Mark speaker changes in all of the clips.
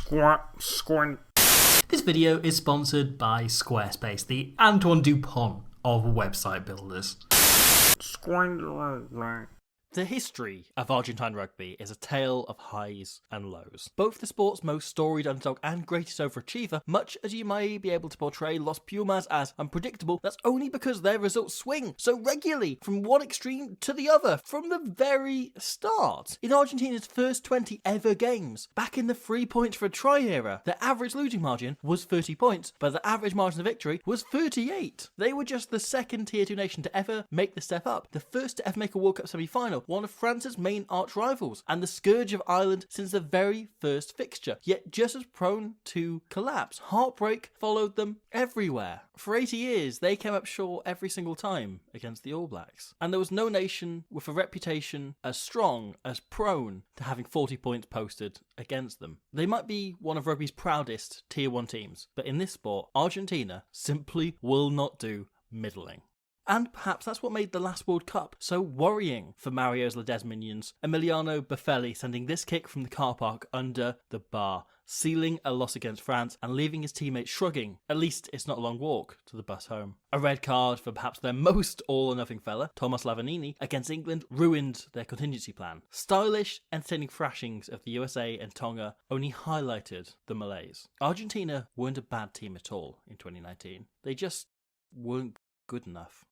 Speaker 1: This video is sponsored by Squarespace, the Antoine Dupont of website builders.
Speaker 2: The history of Argentine rugby is a tale of highs and lows. Both the sport's most storied underdog and greatest overachiever, much as you may be able to portray Los Pumas as unpredictable, that's only because their results swing so regularly from one extreme to the other from the very start. In Argentina's first 20 ever games, back in the 3 points for a try era, their average losing margin was 30 points, but the average margin of victory was 38. They were just the second tier 2 nation to ever make the step up, the first to ever make a World Cup semi-final, one of France's main arch rivals, and the scourge of Ireland since the very first fixture, yet just as prone to collapse. Heartbreak followed them everywhere. For 80 years, they came up short every single time against the All Blacks, and there was no nation with a reputation as strong, as prone to having 40 points posted against them. They might be one of rugby's proudest Tier 1 teams, but in this sport, Argentina simply will not do middling. And perhaps that's what made the last World Cup so worrying for Mario's Ledesma minions. Emiliano Buffelli sending this kick from the car park under the bar, sealing a loss against France and leaving his teammates shrugging. At least it's not a long walk to the bus home. A red card for perhaps their most all-or-nothing fella, Thomas Lavanini, against England ruined their contingency plan. Stylish, entertaining thrashings of the USA and Tonga only highlighted the malaise. Argentina weren't a bad team at all in 2019. They just weren't good enough.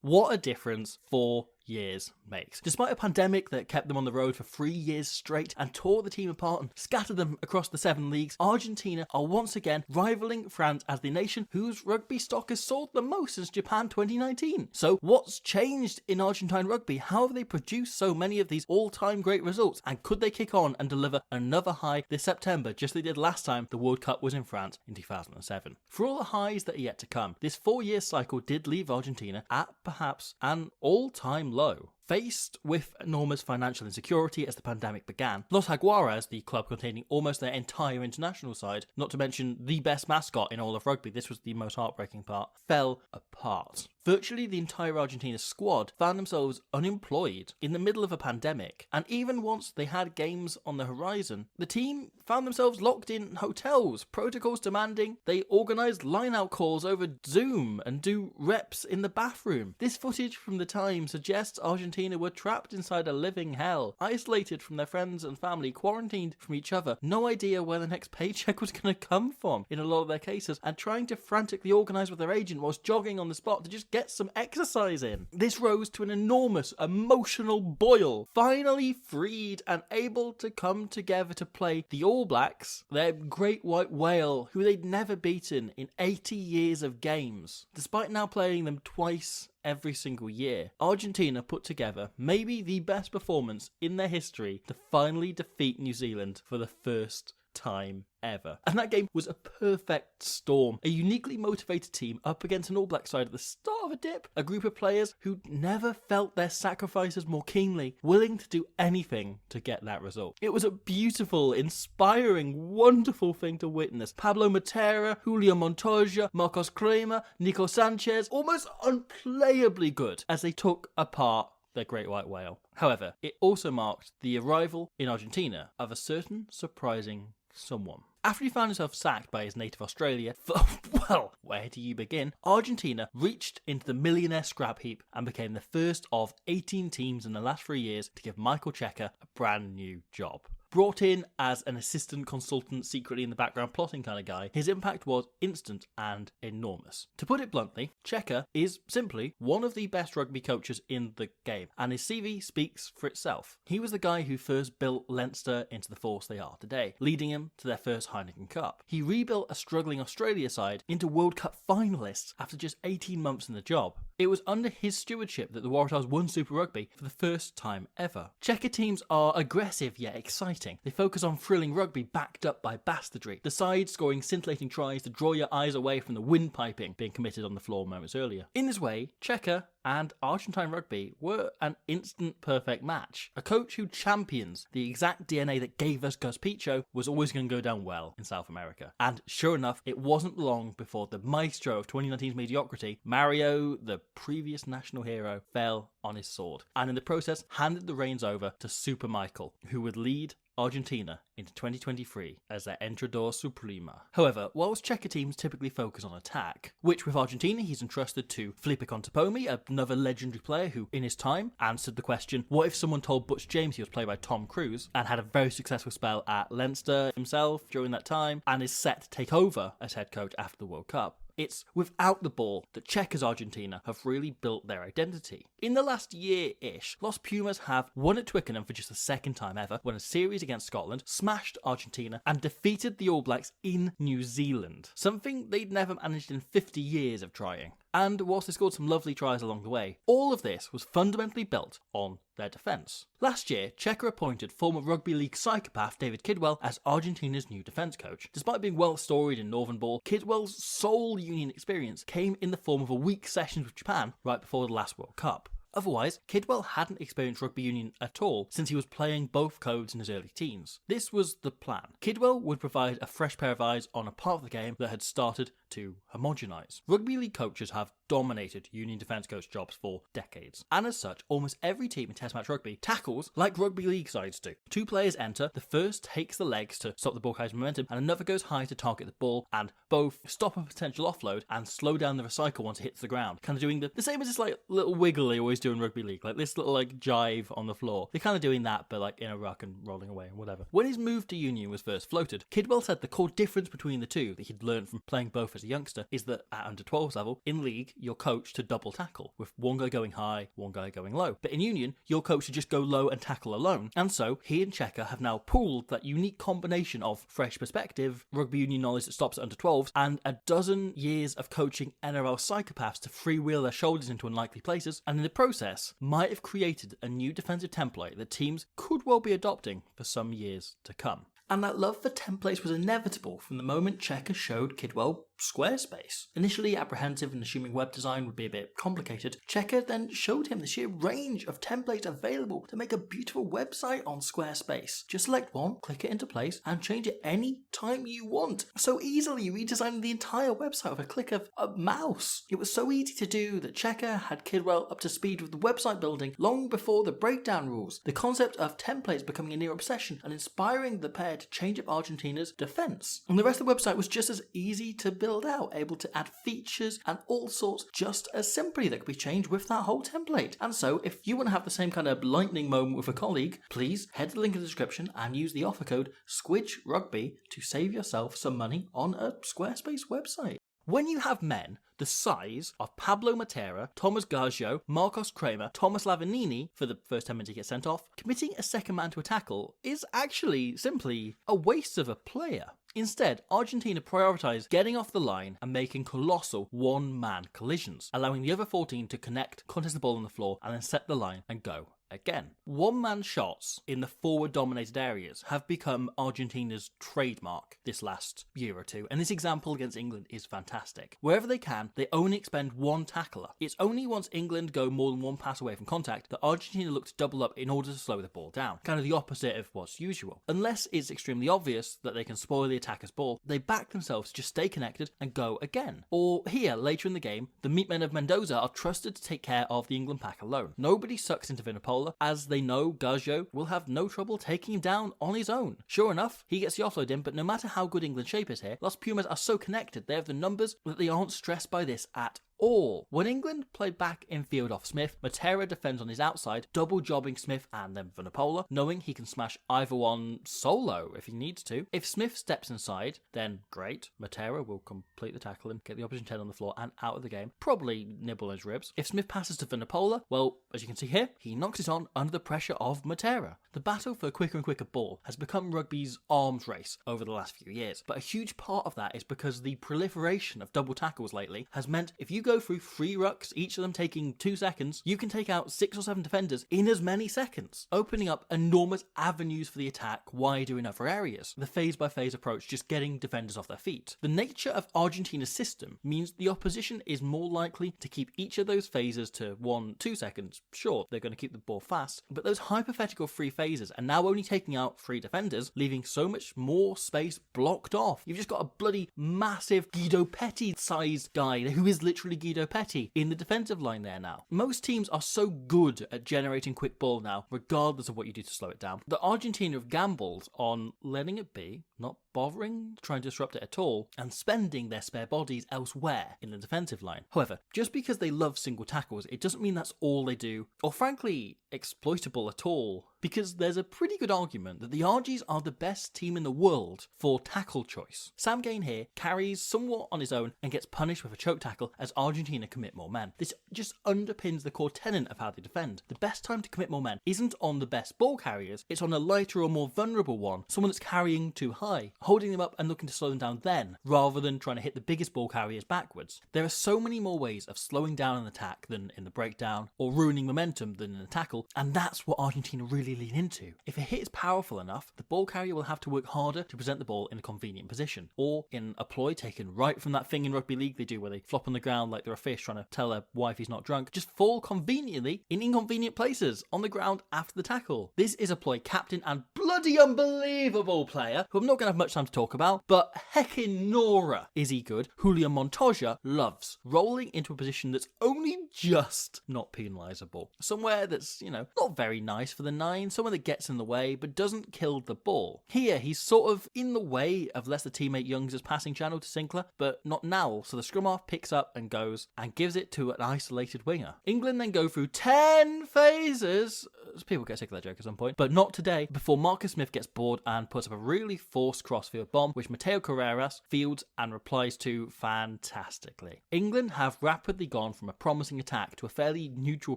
Speaker 2: What a difference 4 years makes. Despite a pandemic that kept them on the road for 3 years straight and tore the team apart and scattered them across the 7 leagues, Argentina are once again rivaling France as the nation whose rugby stock has sold the most since Japan 2019. So what's changed in Argentine rugby? How have they produced so many of these all-time great results? And could they kick on and deliver another high this September, just as they did last time the World Cup was in France in 2007? For all the highs that are yet to come, this 4-year cycle did leave Argentina at perhaps an all-time low. Faced with enormous financial insecurity as the pandemic began, Los Jaguares, the club containing almost their entire international side, not to mention the best mascot in all of rugby, this was the most heartbreaking part, fell apart. Virtually the entire Argentina squad found themselves unemployed in the middle of a pandemic, and even once they had games on the horizon, the team found themselves locked in hotels, protocols demanding they organised line-out calls over Zoom and do reps in the bathroom. This footage from the time suggests Argentina were trapped inside a living hell, isolated from their friends and family, quarantined from each other, no idea where the next paycheck was going to come from in a lot of their cases, and trying to frantically organise with their agent whilst jogging on the spot to just get some exercise in. This rose to an enormous emotional boil. Finally freed and able to come together to play the All Blacks, their great white whale, who they'd never beaten in 80 years of games. Despite now playing them twice every single year, Argentina put together maybe the best performance in their history to finally defeat New Zealand for the first time ever. And that game was a perfect storm. A uniquely motivated team up against an All Black side at the start of a dip. A group of players who never felt their sacrifices more keenly, willing to do anything to get that result. It was a beautiful, inspiring, wonderful thing to witness. Pablo Matera, Julio Montoya, Marcos Kremer, Nico Sanchez, almost unplayably good as they took apart their great white whale. However, it also marked the arrival in Argentina of a certain surprising someone. After he found himself sacked by his native Australia for, well, where do you begin? Argentina reached into the millionaire scrap heap and became the first of 18 teams in the last 3 years to give Michael Cheika a brand new job. Brought in as an assistant consultant, secretly in the background plotting kind of guy, his impact was instant and enormous. To put it bluntly, Cheika is simply one of the best rugby coaches in the game, and his CV speaks for itself. He was the guy who first built Leinster into the force they are today, leading him to their first Heineken Cup. He rebuilt a struggling Australia side into World Cup finalists after just 18 months in the job. It was under his stewardship that the Waratahs won Super Rugby for the first time ever. Cheika teams are aggressive yet exciting. They focus on thrilling rugby backed up by bastardry. The side scoring scintillating tries to draw your eyes away from the windpiping being committed on the floor moments earlier. In this way, Cheika and Argentine rugby were an instant perfect match. A coach who champions the exact DNA that gave us Gus Pichot was always going to go down well in South America. And sure enough, it wasn't long before the maestro of 2019's mediocrity, Mario, the previous national hero, fell on his sword, and in the process handed the reins over to Super Michael, who would lead Argentina into 2023 as their Entrenador Suprema. However, whilst Checker teams typically focus on attack, which with Argentina he's entrusted to Felipe Contepomi, another legendary player who in his time answered the question, what if someone told Butch James he was played by Tom Cruise, and had a very successful spell at Leinster himself during that time, and is set to take over as head coach after the World Cup. It's without the ball that Checkers Argentina have really built their identity. In the last year-ish, Los Pumas have won at Twickenham for just the second time ever, won a series against Scotland, smashed Argentina, and defeated the All Blacks in New Zealand. Something they'd never managed in 50 years of trying. And whilst they scored some lovely tries along the way, all of this was fundamentally built on their defence. Last year, Checker appointed former rugby league psychopath David Kidwell as Argentina's new defence coach. Despite being well storied in Northern Ball, Kidwell's sole union experience came in the form of a week's sessions with Japan right before the last World Cup. Otherwise, Kidwell hadn't experienced rugby union at all since he was playing both codes in his early teens. This was the plan. Kidwell would provide a fresh pair of eyes on a part of the game that had started to homogenise. Rugby league coaches have dominated union defence coach jobs for decades, and as such, almost every team in Test match rugby tackles like rugby league sides do. Two players enter, the first takes the legs to stop the ball carrier's momentum, and another goes high to target the ball, and both stop a potential offload and slow down the recycle once it hits the ground. Kind of doing the same as this like little wiggle they always do in rugby league, like this little like jive on the floor. They're kind of doing that, but like in a ruck and rolling away and whatever. When his move to union was first floated, Kidwell said the core difference between the two that he'd learned from playing both as a youngster is that at under 12s level, in league, you're coached to double tackle, with one guy going high, one guy going low. But in union, you're coached to just go low and tackle alone. And so, he and Checker have now pooled that unique combination of fresh perspective, rugby union knowledge that stops at under 12s, and a dozen years of coaching NRL psychopaths to freewheel their shoulders into unlikely places, and in the process, might have created a new defensive template that teams could well be adopting for some years to come. And that love for templates was inevitable from the moment Checker showed Kidwell Squarespace. Initially apprehensive and assuming web design would be a bit complicated, Checker then showed him the sheer range of templates available to make a beautiful website on Squarespace. Just select one, click it into place, and change it any time you want. So easily redesigning the entire website with a click of a mouse. It was so easy to do that Checker had Kidwell up to speed with the website building long before the breakdown rules. The concept of templates becoming a near obsession and inspiring the pair to change up Argentina's defence. And the rest of the website was just as easy to build out, able to add features and all sorts just as simply that could be changed with that whole template. And so if you want to have the same kind of lightning moment with a colleague, please head to the link in the description and use the offer code SQUIDGRUGBY to save yourself some money on a Squarespace website. When you have men the size of Pablo Matera, Thomas Gaggio, Marcos Kramer, Thomas Lavanini for the first 10 minutes he gets sent off, committing a second man to a tackle is actually simply a waste of a player. Instead, Argentina prioritised getting off the line and making colossal one-man collisions, allowing the other 14 to connect, contest the ball on the floor, and then set the line and go again. One-man shots in the forward-dominated areas have become Argentina's trademark this last year or two, and this example against England is fantastic. Wherever they can, they only expend one tackler. It's only once England go more than one pass away from contact that Argentina look to double up in order to slow the ball down, kind of the opposite of what's usual. Unless it's extremely obvious that they can spoil the attacker's ball, they back themselves to just stay connected and go again. Or here, later in the game, the meatmen of Mendoza are trusted to take care of the England pack alone. Nobody sucks into Vinopola, as they know Gaggio will have no trouble taking him down on his own. Sure enough, he gets the offload in, but no matter how good England's shape is here, Los Pumas are so connected, they have the numbers that they aren't stressed by this at all. When England played back in field off Smith, Matera defends on his outside, double jobbing Smith and then Vinopola, knowing he can smash either one solo if he needs to. If Smith steps inside, then great, Matera will complete the tackle and get the opposition 10 on the floor and out of the game, probably nibble his ribs. If Smith passes to Vinopola, well, as you can see here, he knocks it on under the pressure of Matera. The battle for a quicker and quicker ball has become rugby's arms race over the last few years, but a huge part of that is because the proliferation of double tackles lately has meant if you go through 3 rucks, each of them taking 2 seconds, you can take out 6 or 7 defenders in as many seconds, opening up enormous avenues for the attack wider in other areas. The phase-by-phase approach just getting defenders off their feet. The nature of Argentina's system means the opposition is more likely to keep each of those phases to 1-2 seconds. Sure, they're going to keep the ball fast, but those hypothetical 3 phases are now only taking out 3 defenders, leaving so much more space blocked off. You've just got a bloody massive Guido Petty-sized guy who is literally Guido Petty in the defensive line there now. Most teams are so good at generating quick ball now, regardless of what you do to slow it down, that Argentina have gambled on letting it be, not bothering trying to disrupt it at all, and spending their spare bodies elsewhere in the defensive line. However, just because they love single tackles, it doesn't mean that's all they do, or frankly, exploitable at all. Because there's a pretty good argument that the Argies are the best team in the world for tackle choice. Sam Gain here carries somewhat on his own and gets punished with a choke tackle as Argentina commit more men. This just underpins the core tenet of how they defend. The best time to commit more men isn't on the best ball carriers, it's on a lighter or more vulnerable one, someone that's carrying too high, holding them up and looking to slow them down then, rather than trying to hit the biggest ball carriers backwards. There are so many more ways of slowing down an attack than in the breakdown, or ruining momentum than in a tackle, and that's what Argentina really lean into. If a hit is powerful enough, the ball carrier will have to work harder to present the ball in a convenient position, or in a ploy taken right from that thing in rugby league they do where they flop on the ground like they're a fish trying to tell their wife he's not drunk, just fall conveniently in inconvenient places on the ground after the tackle. This is a ploy captain and bloody unbelievable player, who I'm not going to have much time to talk about, but heckin' Nora is he good, Julian Montoya loves, rolling into a position that's only just not penalisable. Somewhere that's, not very nice for the nine, somewhere that gets in the way but doesn't kill the ball. Here, he's sort of in the way of Leicester teammate Young's passing channel to Sinclair, but not now, so the scrum half picks up and goes and gives it to an isolated winger. England then go through 10 phases, people get sick of that joke at some point, but not today, before Marcus Smith gets bored and puts up a really forced crossfield bomb, which Mateo Carreras fields and replies to fantastically. England have rapidly gone from a promising attack to a fairly neutral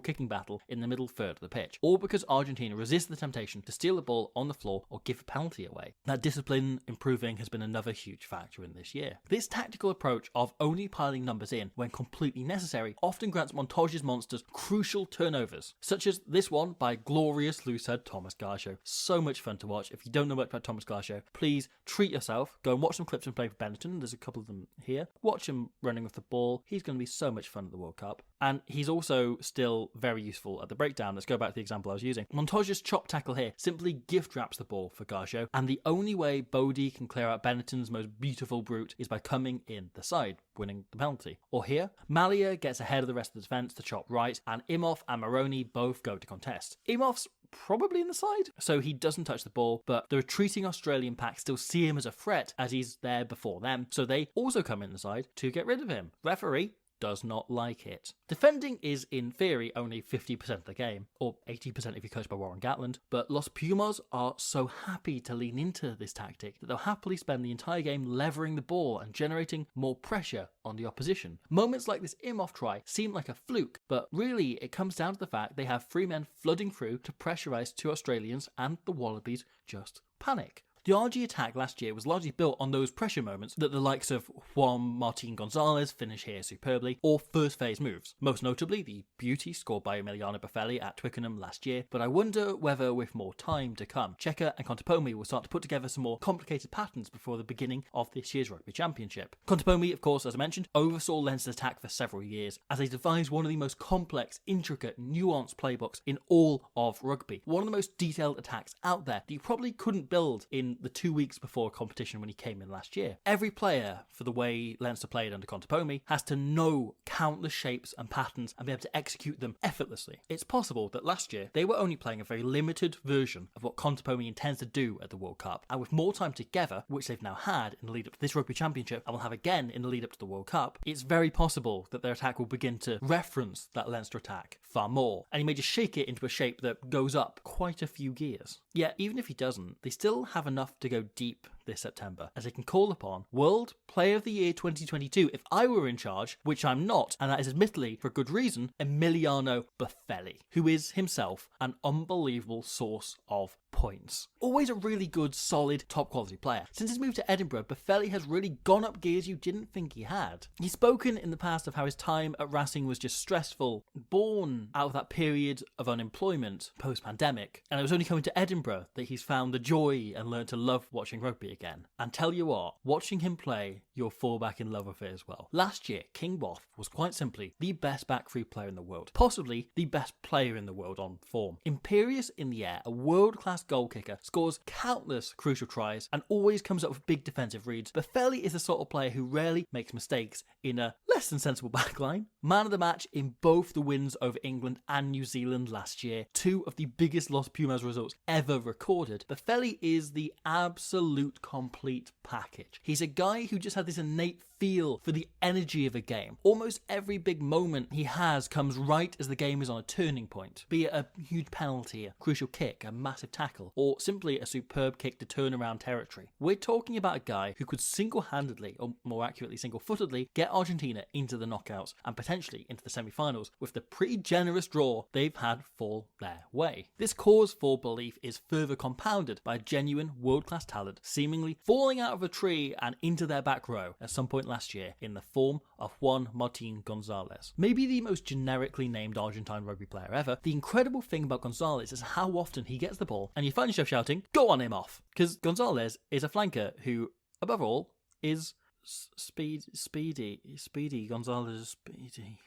Speaker 2: kicking battle in the middle third of the pitch, all because Argentina resisted the temptation to steal the ball on the floor or give a penalty away. That discipline improving has been another huge factor in this year. This tactical approach of only piling numbers in when completely necessary often grants Montoya's monsters crucial turnovers, such as this one by glorious loosehead Thomas Garshow. So much fun to watch. If you don't know much about Thomas Garshow, please treat yourself. Go and watch some clips and play for Benetton. There's a couple of them here. Watch him running with the ball. He's going to be so much fun at the World Cup. And he's also still very useful at the breakdown. Let's go back to the example I was using. Montoya's chop tackle here simply gift wraps the ball for Garshow, and the only way Bodie can clear out Benetton's most beautiful brute is by coming in the side, winning the penalty. Or here, Malia gets ahead of the rest of the defence to chop right, and Imhoff and Maroney both go to contest. Imhoff's probably in the side, so he doesn't touch the ball, but the retreating Australian pack still see him as a threat as he's there before them, so they also come in the side to get rid of him. Referee does not like it. Defending is, in theory, only 50% of the game, or 80% if you're coached by Warren Gatland, but Los Pumas are so happy to lean into this tactic that they'll happily spend the entire game levering the ball and generating more pressure on the opposition. Moments like this Imhoff try seem like a fluke, but really it comes down to the fact they have 3 men flooding through to pressurise 2 Australians, and the Wallabies just panic. The RG attack last year was largely built on those pressure moments that the likes of Juan Martin Gonzalez finish here superbly, or first phase moves. Most notably, the beauty scored by Emiliano Buffelli at Twickenham last year, but I wonder whether with more time to come, Cheika and Contepomi will start to put together some more complicated patterns before the beginning of this year's Rugby Championship. Contepomi, of course, as I mentioned, oversaw Leinster's attack for several years, as they devised one of the most complex, intricate, nuanced playbooks in all of rugby. One of the most detailed attacks out there that you probably couldn't build in the 2 weeks before competition when he came in last year. Every player, for the way Leinster played under Contepomi, has to know countless shapes and patterns and be able to execute them effortlessly. It's possible that last year they were only playing a very limited version of what Contepomi intends to do at the World Cup, and with more time together, which they've now had in the lead up to this Rugby Championship and will have again in the lead up to the World Cup, it's very possible that their attack will begin to reference that Leinster attack far more, and he may just shake it into a shape that goes up quite a few gears. Yet, even if he doesn't, they still have enough to go deep this September, as they can call upon World Player of the Year 2022 if I were in charge, which I'm not, and that is admittedly for a good reason, Emiliano Buffelli, who is himself an unbelievable source of points. Always a really good, solid, top quality player. Since his move to Edinburgh, Buffelli has really gone up gears you didn't think he had. He's spoken in the past of how his time at Racing was just stressful, born out of that period of unemployment post-pandemic, and it was only coming to Edinburgh that he's found the joy and learned to love watching rugby Rugby again. And tell you what, watching him play, you'll fall back in love with it as well. Last year, King Boff was quite simply the best back three player in the world, possibly the best player in the world on form. Imperious in the air, a world-class goal kicker, scores countless crucial tries and always comes up with big defensive reads. Boffelli is the sort of player who rarely makes mistakes in a less than sensible backline. Man of the match in both the wins over England and New Zealand last year, two of the biggest Los Pumas results ever recorded. Boffelli is the absolute complete package. He's a guy who just had this innate feel for the energy of a game. Almost every big moment he has comes right as the game is on a turning point, be it a huge penalty, a crucial kick, a massive tackle, or simply a superb kick to turn around territory. We're talking about a guy who could single-handedly, or more accurately single-footedly, get Argentina into the knockouts and potentially into the semi-finals with the pretty generous draw they've had fall their way. This cause for belief is further compounded by genuine world-class talent seemingly falling out of a tree and into their back row at some point last year in the form of Juan Martín González. Maybe the most generically named Argentine rugby player ever, the incredible thing about González is how often he gets the ball and you find yourself shouting, "Go on him off!" Because González is a flanker who, above all, is speedy. González is speedy.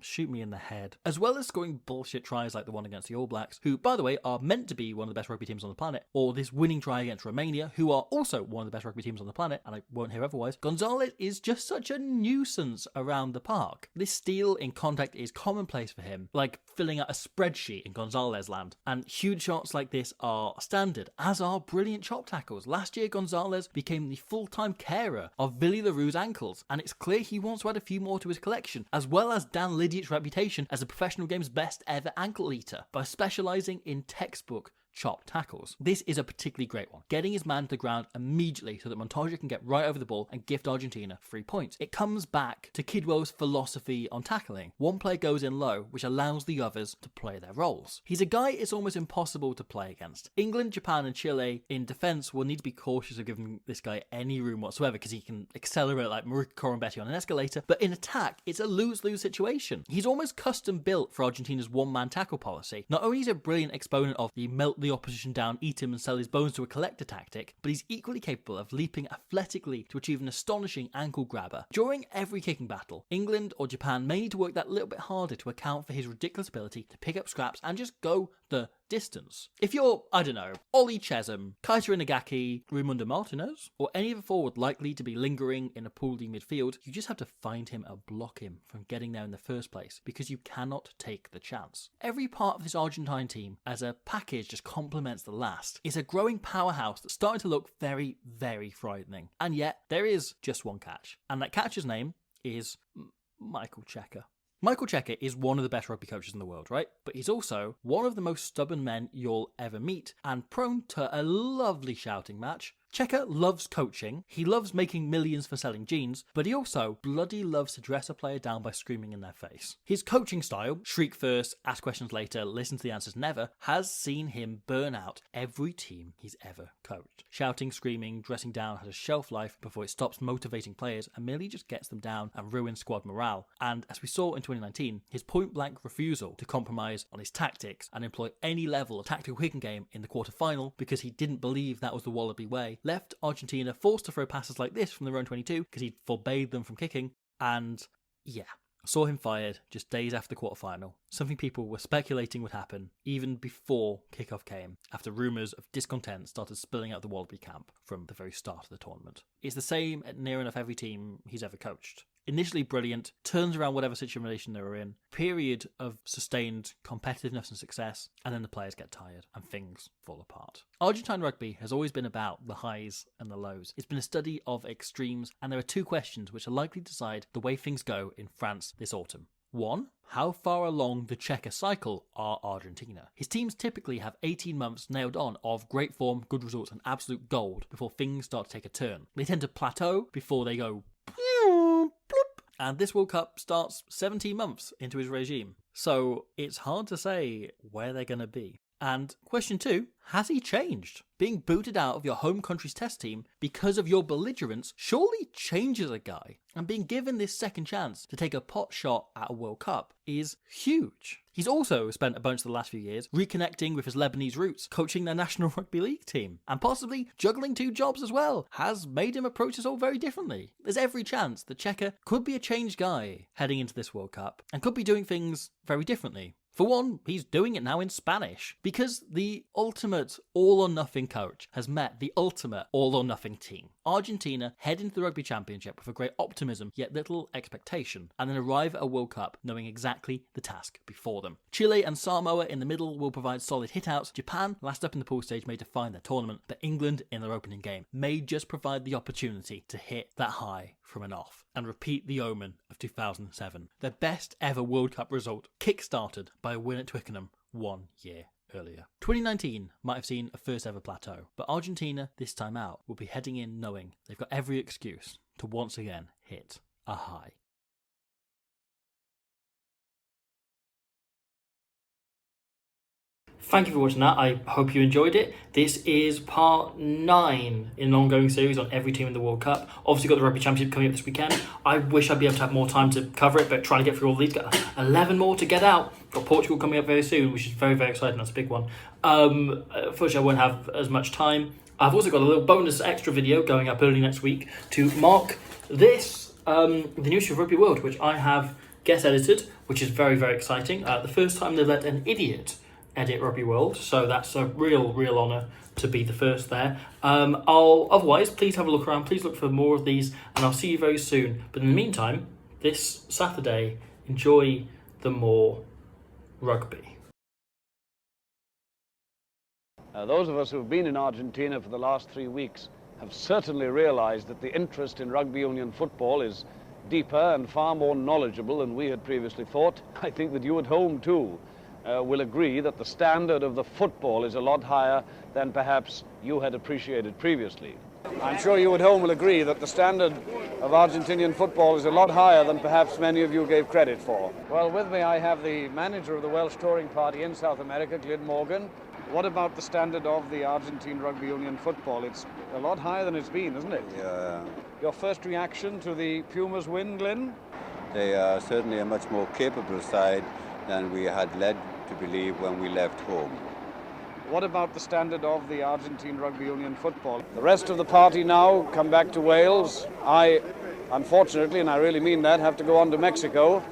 Speaker 2: Shoot me in the head. As well as scoring bullshit tries like the one against the All Blacks, who, by the way, are meant to be one of the best rugby teams on the planet, or this winning try against Romania, who are also one of the best rugby teams on the planet, and I won't hear otherwise, González is just such a nuisance around the park. This steal in contact is commonplace for him, like filling out a spreadsheet in González land, and huge shots like this are standard, as are brilliant chop tackles. Last year, González became the full-time carer of Villy LaRue's ankles, and it's clear he wants to add a few more to his collection, as well as Dan Lydiat's reputation as the professional game's best ever ankle eater by specialising in textbook chop tackles. This is a particularly great one, getting his man to the ground immediately so that Montoya can get right over the ball and gift Argentina 3 points. It comes back to Kidwell's philosophy on tackling. One player goes in low, which allows the others to play their roles. He's a guy it's almost impossible to play against. England, Japan and Chile in defence will need to be cautious of giving this guy any room whatsoever because he can accelerate like Marika Corambetti on an escalator, but in attack, it's a lose-lose situation. He's almost custom built for Argentina's one-man tackle policy. Not only is he a brilliant exponent of the melt the opposition down, eat him and sell his bones to a collector tactic, but he's equally capable of leaping athletically to achieve an astonishing ankle grabber. During every kicking battle, England or Japan may need to work that little bit harder to account for his ridiculous ability to pick up scraps and just go the distance. If you're, I don't know, Ollie Chesham, Kaita Inagaki, Raimundo Martinez, or any other forward likely to be lingering in a pool D midfield, you just have to find him and block him from getting there in the first place because you cannot take the chance. Every part of this Argentine team as a package just complements the last. It's a growing powerhouse that's starting to look very, very frightening. And yet, there is just one catch. And that catcher's name is Michael Cheika. Michael Cheika is one of the best rugby coaches in the world, right? But he's also one of the most stubborn men you'll ever meet and prone to a lovely shouting match. Cheika loves coaching, he loves making millions for selling jeans, but he also bloody loves to dress a player down by screaming in their face. His coaching style, shriek first, ask questions later, listen to the answers never, has seen him burn out every team he's ever coached. Shouting, screaming, dressing down has a shelf life before it stops motivating players and merely just gets them down and ruins squad morale. And as we saw in 2019, his point-blank refusal to compromise on his tactics and employ any level of tactical kicking game in the quarter-final because he didn't believe that was the Wallaby way, left Argentina forced to throw passes like this from their own 22 because he forbade them from kicking, and yeah, saw him fired just days after the quarterfinal, something people were speculating would happen even before kickoff came, after rumours of discontent started spilling out the Wallaby camp from the very start of the tournament. It's the same at near enough every team he's ever coached. Initially brilliant, turns around whatever situation they were in, period of sustained competitiveness and success, and then the players get tired and things fall apart. Argentine rugby has always been about the highs and the lows. It's been a study of extremes, and there are two questions which are likely to decide the way things go in France this autumn. 1. How far along the Cheika cycle are Argentina? His teams typically have 18 months nailed on of great form, good results and absolute gold before things start to take a turn. They tend to plateau before they go and this World Cup starts 17 months into his regime. So it's hard to say where they're going to be. And question 2, has he changed? Being booted out of your home country's test team because of your belligerence surely changes a guy. And being given this second chance to take a pot shot at a World Cup is huge. He's also spent a bunch of the last few years reconnecting with his Lebanese roots, coaching their National Rugby League team, and possibly juggling 2 jobs as well, has made him approach this all very differently. There's every chance that Cheika could be a changed guy heading into this World Cup, and could be doing things very differently. For one, he's doing it now in Spanish, because the ultimate all-or-nothing coach has met the ultimate all-or-nothing team. Argentina head into the Rugby Championship with a great optimism, yet little expectation, and then arrive at a World Cup knowing exactly the task before them. Chile and Samoa in the middle will provide solid hitouts. Japan, last up in the pool stage, may define their tournament, but England in their opening game may just provide the opportunity to hit that high from an off and repeat the omen of 2007. Their best ever World Cup result, kick-started by a win at Twickenham 1 year earlier. 2019 might have seen a first ever plateau, but Argentina this time out will be heading in knowing they've got every excuse to once again hit a high.
Speaker 1: Thank you for watching that. I hope you enjoyed it. This is part 9 in an ongoing series on every team in the World Cup. Obviously got the Rugby Championship coming up this weekend. I wish I'd be able to have more time to cover it, but trying to get through all these. Got 11 more to get out. Got Portugal coming up very soon, which is very, very exciting. That's a big one. Unfortunately, I won't have as much time. I've also got a little bonus extra video going up early next week to mark this, the new issue of Rugby World, which I have guest edited, which is very, very exciting. The first time they've let an idiot edit Rugby World, so that's a real honour to be the first there. Otherwise, please have a look around, please look for more of these, and I'll see you very soon. But in the meantime, this Saturday, enjoy the more rugby.
Speaker 3: Those of us who have been in Argentina for the last 3 weeks have certainly realised that the interest in rugby union football is deeper and far more knowledgeable than we had previously thought. I think that you at home too will agree that the standard of the football is a lot higher than perhaps you had appreciated previously. I'm sure you at home will agree that the standard of Argentinian football is a lot higher than perhaps many of you gave credit for. Well, with me I have the manager of the Welsh touring party in South America, Glyn Morgan. What about the standard of the Argentine Rugby Union football? It's a lot higher than it's been, isn't it?
Speaker 4: Yeah.
Speaker 3: Your first reaction to the Pumas win, Glyn?
Speaker 4: They are certainly a much more capable side than we had led to believe when we left home.
Speaker 3: What about the standard of the Argentine Rugby Union football? The rest of the party now come back to Wales. I, unfortunately, and I really mean that, have to go on to Mexico.